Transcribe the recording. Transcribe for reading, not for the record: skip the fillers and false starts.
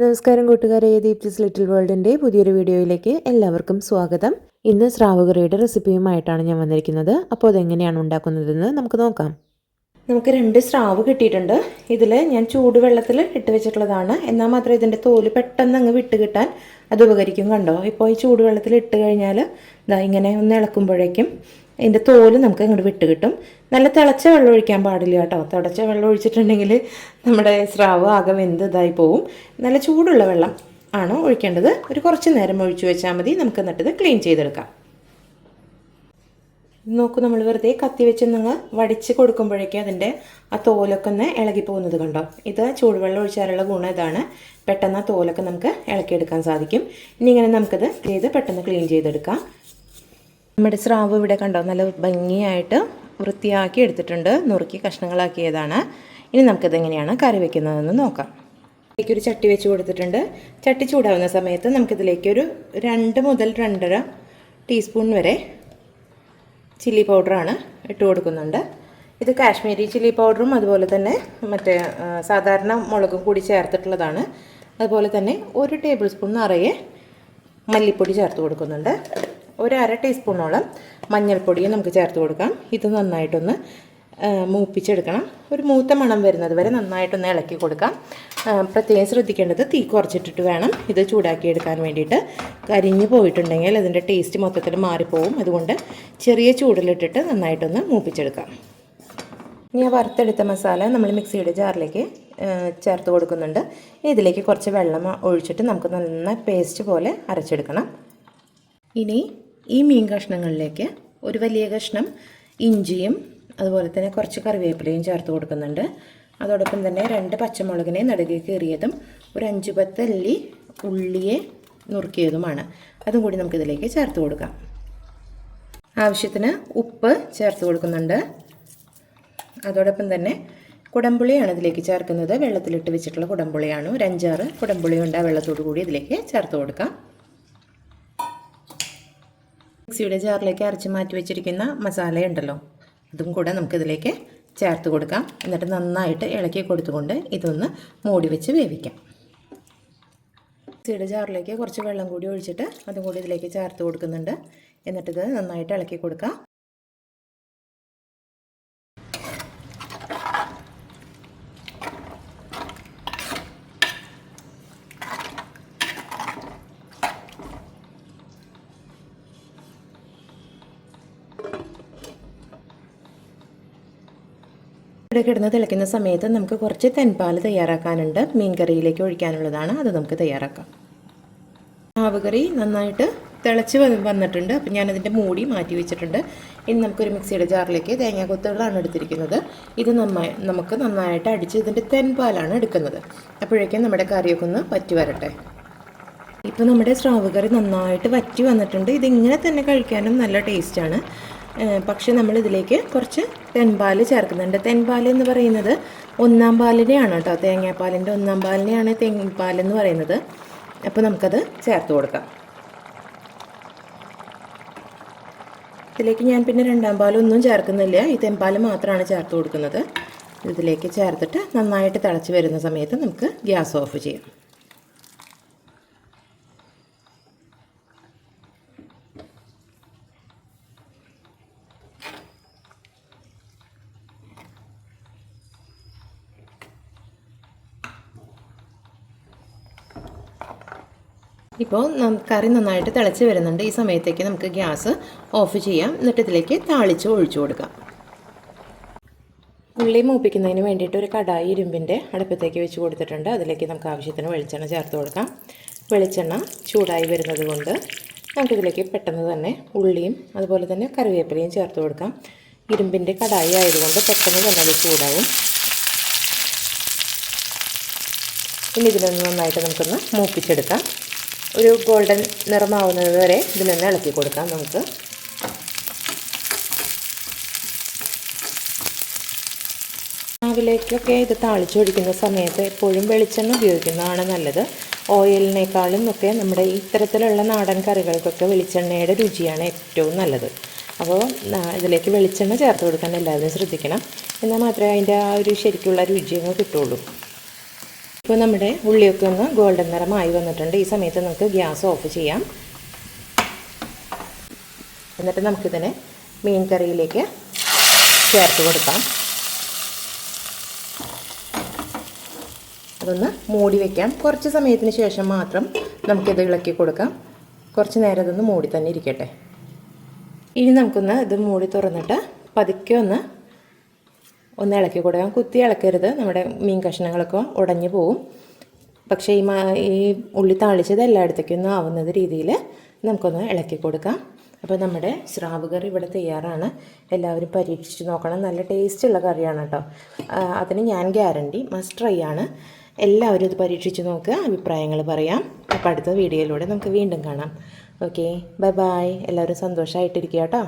നമസ്കാരം കൂട്ടുകാരെ, ദീപ്തിസ് ലിറ്റിൽ വേൾഡിൻ്റെ പുതിയൊരു വീഡിയോയിലേക്ക് എല്ലാവർക്കും സ്വാഗതം. ഇന്ന് സ്രാവ് കറിയുടെ റെസിപ്പിയുമായിട്ടാണ് ഞാൻ വന്നിരിക്കുന്നത്. അപ്പോൾ അതെങ്ങനെയാണ് ഉണ്ടാക്കുന്നതെന്ന് നമുക്ക് നോക്കാം. നമുക്ക് 2 സ്രാവ് കിട്ടിയിട്ടുണ്ട്. ഇതിൽ ഞാൻ ചൂടുവെള്ളത്തിൽ ഇട്ട് വെച്ചിട്ടുള്ളതാണ്. എന്നാൽ മാത്രമേ ഇതിൻ്റെ തോല് പെട്ടെന്ന് അങ്ങ് വിട്ട് കിട്ടാൻ അത് ഉപകരിക്കും. കണ്ടോ, ഇപ്പോൾ ഈ ചൂടുവെള്ളത്തിൽ ഇട്ട് കഴിഞ്ഞാൽ ഇങ്ങനെ ഒന്ന് ഇളക്കുമ്പോഴേക്കും ഇതിൻ്റെ തോല് നമുക്ക് അങ്ങോട്ട് വിട്ട് കിട്ടും. നല്ല തിളച്ച വെള്ളം ഒഴിക്കാൻ പാടില്ല കേട്ടോ. തിളച്ച വെള്ളം ഒഴിച്ചിട്ടുണ്ടെങ്കിൽ നമ്മുടെ സ്രാവ് ആകെ വെന്ത് ഇതായി പോവും. നല്ല ചൂടുള്ള വെള്ളം ആണ് ഒഴിക്കേണ്ടത്. ഒരു കുറച്ച് നേരം ഒഴിച്ചു വെച്ചാൽ മതി. നമുക്ക് എന്നിട്ട് ക്ലീൻ ചെയ്തെടുക്കാം. നോക്കൂ, നമ്മൾ വെറുതെ കത്തി വെച്ച് നിങ്ങൾ വടിച്ച് കൊടുക്കുമ്പോഴേക്കും അതിൻ്റെ ആ തോലൊക്കെ ഒന്ന് ഇളകി പോകുന്നത് കണ്ടോ. ഇത് ചൂടുവെള്ളം ഒഴിച്ചാലുള്ള ഗുണം ഇതാണ്. പെട്ടെന്ന് ആ തോലൊക്കെ നമുക്ക് ഇളക്കിയെടുക്കാൻ സാധിക്കും. ഇനി ഇങ്ങനെ നമുക്കത് പെട്ടെന്ന് ക്ലീൻ ചെയ്തെടുക്കാം. നമ്മുടെ സ്രാവ് ഇവിടെ കണ്ടോ, നല്ല ഭംഗിയായിട്ട് വൃത്തിയാക്കി എടുത്തിട്ടുണ്ട്. നുറുക്കി കഷ്ണങ്ങളാക്കിയതാണ്. ഇനി നമുക്കത് എങ്ങനെയാണ് കറി വയ്ക്കുന്നതെന്ന് നോക്കാം. ഇതിലേക്കൊരു ചട്ടി വെച്ച് കൊടുത്തിട്ടുണ്ട്. ചട്ടി ചൂടാവുന്ന സമയത്ത് നമുക്കിതിലേക്ക് ഒരു 2 മുതൽ 2.5 ടീസ്പൂൺ വരെ ചില്ലി പൗഡറാണ് ഇട്ട് കൊടുക്കുന്നുണ്ട്. ഇത് കാശ്മീരി ചില്ലി പൗഡറും അതുപോലെ തന്നെ മറ്റേ സാധാരണ മുളകും കൂടി ചേർത്തിട്ടുള്ളതാണ്. അതുപോലെ തന്നെ 1 ടേബിൾ സ്പൂൺ നിറയെ മല്ലിപ്പൊടി ചേർത്ത് കൊടുക്കുന്നുണ്ട്. 1/2 ടീസ്പൂണോളം മഞ്ഞൾപ്പൊടിയും നമുക്ക് ചേർത്ത് കൊടുക്കാം. ഇത് നന്നായിട്ടൊന്ന് മൂപ്പിച്ചെടുക്കണം. ഒരു മൂത്ത മണം വരുന്നത് വരെ നന്നായിട്ടൊന്ന് ഇളക്കി കൊടുക്കാം. പ്രത്യേകം ശ്രദ്ധിക്കേണ്ടത് തീ കുറച്ചിട്ടിട്ട് വേണം ഇത് ചൂടാക്കിയെടുക്കാൻ വേണ്ടിയിട്ട്. കരിഞ്ഞു പോയിട്ടുണ്ടെങ്കിൽ അതിൻ്റെ ടേസ്റ്റ് മൊത്തത്തിൽ മാറിപ്പോവും. അതുകൊണ്ട് ചെറിയ ചൂടിലിട്ടിട്ട് നന്നായിട്ടൊന്ന് മൂപ്പിച്ചെടുക്കാം. ഇനി ആ വറുത്തെടുത്ത മസാല നമ്മൾ മിക്സിയുടെ ജാറിലേക്ക് ചേർത്ത് കൊടുക്കുന്നുണ്ട്. ഇതിലേക്ക് കുറച്ച് വെള്ളം ഒഴിച്ചിട്ട് നമുക്ക് നന്നായി പേസ്റ്റ് പോലെ അരച്ചെടുക്കണം. ഇനി ഈ മീൻ കഷ്ണങ്ങളിലേക്ക് ഒരു വലിയ കഷ്ണം ഇഞ്ചിയും അതുപോലെ തന്നെ കുറച്ച് കറിവേപ്പിലയും ചേർത്ത് കൊടുക്കുന്നുണ്ട്. അതോടൊപ്പം തന്നെ 2 പച്ചമുളകിനെ നടുകെ കീറിയതും ഒരു 5-10 അല്ലി ഉള്ളിയെ നുറുക്കിയതുമാണ്. അതും കൂടി നമുക്കിതിലേക്ക് ചേർത്ത് കൊടുക്കാം. ആവശ്യത്തിന് ഉപ്പ് ചേർത്ത് കൊടുക്കുന്നുണ്ട്. അതോടൊപ്പം തന്നെ കുടംപുളിയാണ് ഇതിലേക്ക് ചേർക്കുന്നത്. വെള്ളത്തിലിട്ട് വെച്ചിട്ടുള്ള കുടംപുളിയാണ്. ഒരു 5-6 കുടംപുളി കൊണ്ട് ആ വെള്ളത്തോടു കൂടി ഇതിലേക്ക് ചേർത്ത് കൊടുക്കാം. മിക്സിയുടെ ജാറിലേക്ക് അരച്ച് മാറ്റി വെച്ചിരിക്കുന്ന മസാല ഉണ്ടല്ലോ, അതും കൂടെ നമുക്കിതിലേക്ക് ചേർത്ത് കൊടുക്കാം. എന്നിട്ട് നന്നായിട്ട് ഇളക്കി കൊടുത്തുകൊണ്ട് ഇതൊന്ന് മൂടി വെച്ച് വേവിക്കാം. മിക്സിയുടെ ജാറിലേക്ക് കുറച്ച് വെള്ളം കൂടി ഒഴിച്ചിട്ട് അതും കൂടി ഇതിലേക്ക് ചേർത്ത് കൊടുക്കുന്നുണ്ട്. എന്നിട്ടിത് നന്നായിട്ട് ഇളക്കി കൊടുക്കാം. ഇവിടെ കിടന്ന് തിളയ്ക്കുന്ന സമയത്ത് നമുക്ക് കുറച്ച് തെൻപാൽ തയ്യാറാക്കാനുണ്ട്. മീൻ കറിയിലേക്ക് ഒഴിക്കാനുള്ളതാണ്. അത് നമുക്ക് തയ്യാറാക്കാം. സ്രാവ് കറി നന്നായിട്ട് തിളച്ച് വന്നിട്ടുണ്ട്. അപ്പം ഞാനതിൻ്റെ മൂടി മാറ്റി വെച്ചിട്ടുണ്ട്. ഇനി നമുക്കൊരു മിക്സിയുടെ ജാറിലേക്ക് തേങ്ങാക്കൊത്തുകളാണ് എടുത്തിരിക്കുന്നത്. ഇത് നമുക്ക് നന്നായിട്ട് അടിച്ച് ഇതിൻ്റെ തെൻപാലാണ് എടുക്കുന്നത്. അപ്പോഴേക്കും നമ്മുടെ കറിയൊക്കെ ഒന്ന് വറ്റി വരട്ടെ. ഇപ്പോൾ നമ്മുടെ സ്രാവ് കറി നന്നായിട്ട് വറ്റി വന്നിട്ടുണ്ട്. ഇതിങ്ങനെ തന്നെ കഴിക്കാനും നല്ല ടേസ്റ്റാണ്. പക്ഷെ നമ്മളിതിലേക്ക് കുറച്ച് തെൻപാൽ ചേർക്കുന്നുണ്ട്. തെൻപാൽ എന്ന് പറയുന്നത് 1-ാം പാലിനെയാണ് കേട്ടോ. തേങ്ങാപ്പാലിൻ്റെ 1-ാം പാലിനെയാണ് തെൻപാലെന്ന് പറയുന്നത്. അപ്പോൾ നമുക്കത് ചേർത്ത് കൊടുക്കാം. ഇതിലേക്ക് ഞാൻ പിന്നെ 2-ാം പാലൊന്നും ചേർക്കുന്നില്ല. ഈ തെൻപാൽ മാത്രമാണ് ചേർത്ത് കൊടുക്കുന്നത്. ഇതിലേക്ക് ചേർത്തിട്ട് നന്നായിട്ട് തിളച്ച് വരുന്ന സമയത്ത് നമുക്ക് ഗ്യാസ് ഓഫ് ചെയ്യാം. ഇപ്പോൾ കറി നന്നായിട്ട് തിളച്ച് വരുന്നുണ്ട്. ഈ സമയത്തേക്ക് നമുക്ക് ഗ്യാസ് ഓഫ് ചെയ്യാം. എന്നിട്ട് ഇതിലേക്ക് താളിച്ച് ഒഴിച്ചു കൊടുക്കാം. ഉള്ളി മൂപ്പിക്കുന്നതിന് വേണ്ടിയിട്ട് ഒരു കടായി ഇരുമ്പിൻ്റെ അടുപ്പത്തേക്ക് വെച്ച് കൊടുത്തിട്ടുണ്ട്. അതിലേക്ക് നമുക്ക് ആവശ്യത്തിന് വെളിച്ചെണ്ണ ചേർത്ത് കൊടുക്കാം. വെളിച്ചെണ്ണ ചൂടായി വരുന്നത് കൊണ്ട് നമുക്കിതിലേക്ക് പെട്ടെന്ന് തന്നെ ഉള്ളിയും അതുപോലെ തന്നെ കറിവേപ്പിലയും ചേർത്ത് കൊടുക്കാം. ഇരുമ്പിൻ്റെ കടായി ആയതുകൊണ്ട് പെട്ടെന്ന് തന്നെ അത് ചൂടാവും. ഇനി ഇതിനൊന്ന് നന്നായിട്ട് നമുക്കൊന്ന് മൂപ്പിച്ചെടുക്കാം. ഒരു ഗോൾഡൻ നിറമാവുന്നത് വരെ ഇതിനൊന്ന് ഇളക്കി കൊടുക്കാം. നമുക്ക് രാവിലേക്കൊക്കെ ഇത് താളിച്ചൊഴിക്കുന്ന സമയത്ത് എപ്പോഴും വെളിച്ചെണ്ണ ഉപയോഗിക്കുന്നതാണ് നല്ലത്. ഓയിലിനേക്കാളും ഒക്കെ നമ്മുടെ ഇത്തരത്തിലുള്ള നാടൻ കറികൾക്കൊക്കെ വെളിച്ചെണ്ണയുടെ രുചിയാണ് ഏറ്റവും നല്ലത്. അപ്പോൾ ഇതിലേക്ക് വെളിച്ചെണ്ണ ചേർത്ത് കൊടുക്കാൻ എല്ലാവരും ശ്രദ്ധിക്കണം. എന്നാൽ മാത്രമേ അതിൻ്റെ ആ ഒരു ശരിക്കുള്ള രുചിയൊക്കെ കിട്ടുള്ളൂ. ഇപ്പോൾ നമ്മുടെ ഉള്ളിയൊക്കെ ഒന്ന് ഗോൾഡൻ നിറമായി വന്നിട്ടുണ്ട്. ഈ സമയത്ത് നമുക്ക് ഗ്യാസ് ഓഫ് ചെയ്യാം. എന്നിട്ട് നമുക്കിതിനെ മീൻ കറിയിലേക്ക് ചേർത്ത് കൊടുക്കാം. അതൊന്ന് മൂടി വയ്ക്കാം. കുറച്ച് സമയത്തിന് ശേഷം മാത്രം നമുക്കിത് ഇളക്കി കൊടുക്കാം. കുറച്ച് നേരം ഇതൊന്ന് മൂടി തന്നെ ഇരിക്കട്ടെ. ഇനി നമുക്കൊന്ന് ഇത് മൂടി തുറന്നിട്ട് പതുക്കെ ഒന്ന് ഇളക്കി കൊടുക്കാം. കുത്തി ഇളക്കരുത്, നമ്മുടെ മീൻ കഷ്ണങ്ങളൊക്കെ ഉടഞ്ഞു പോവും. പക്ഷേ ഈ ഉള്ളി താളിച്ചത് എല്ലായിടത്തേക്കും ഒന്ന് ആവുന്നത് രീതിയിൽ നമുക്കൊന്ന് ഇളക്കി കൊടുക്കാം. അപ്പോൾ നമ്മുടെ സ്രാവ് കറി ഇവിടെ തയ്യാറാണ്. എല്ലാവരും പരീക്ഷിച്ച് നോക്കണം. നല്ല ടേസ്റ്റുള്ള കറിയാണ് കേട്ടോ. അതിന് ഞാൻ ഗ്യാരണ്ടി, മസ്റ്റ് ട്രൈ ആണ്. എല്ലാവരും ഇത് പരീക്ഷിച്ച് നോക്കുക, അഭിപ്രായങ്ങൾ പറയാം. അപ്പോൾ അടുത്ത വീഡിയോയിലൂടെ നമുക്ക് വീണ്ടും കാണാം. Okay, bye bye. എല്ലാവരും സന്തോഷമായിട്ടിരിക്കുക കേട്ടോ.